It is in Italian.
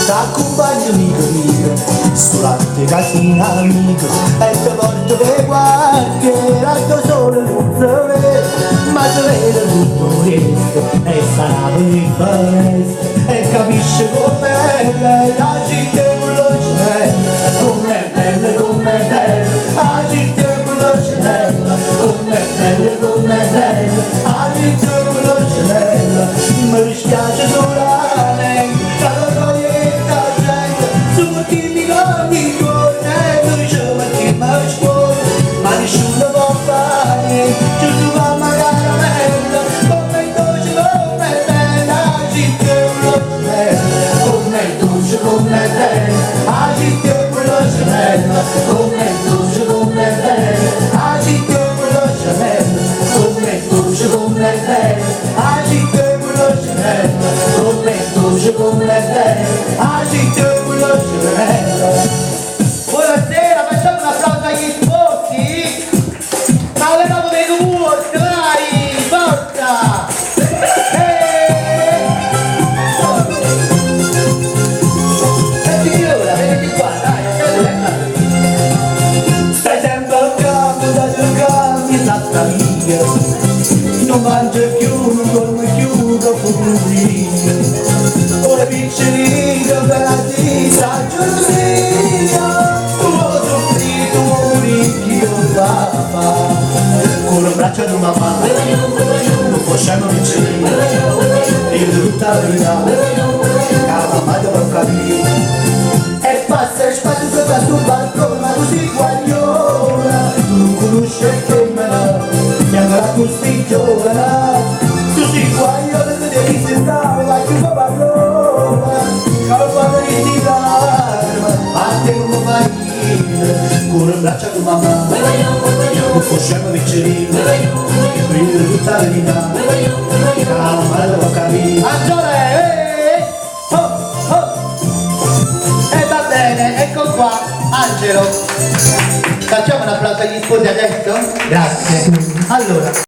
T'accompagno amico mio, sull'arte casina amico, e ti porto per guardare, il sole non si vede, ma si vede tutto questo, e sarà per foresta, e capisce com'è la città con lo cielo, com'è bella, la città con lo cielo, com'è bella, la città con lo cielo, mi dispiace solamente, ma nessuno può fare, giusto va magari a merda, come dolce, come bella, città con lo cielo, come dolce, come bella, città con lo cielo, come dolce, come bella, città con lo cielo, come dolce, come bella, città con lo cielo, come dolce, come bella, città con lo cielo. Buonasera, facciamo un applauso agli sposi! Ma avevamo dei rumori, dai, forza! E signora, venite qua, dai, stai sempre al campo, dai al campo, esatta via! Non mangia più, non dorme più, dopo pulire! Ora piccerino, per la tita, giornina! Con un braccio di mamma non possiamo vincere io di tutta la verità che la mamma dovrò capire e passa e spazio sopra sul balcone ma così guagliola tu non conosci che me la mi ancora costicchiola tu si guagliola tu devi sentare la chiusa parola calma di tirare ma te come vai con un braccio di mamma non possiamo vincere prendere tutta la verità calma devo capire Angelo e va bene, ecco qua Angelo facciamo un applauso agli sposi adesso? Grazie allora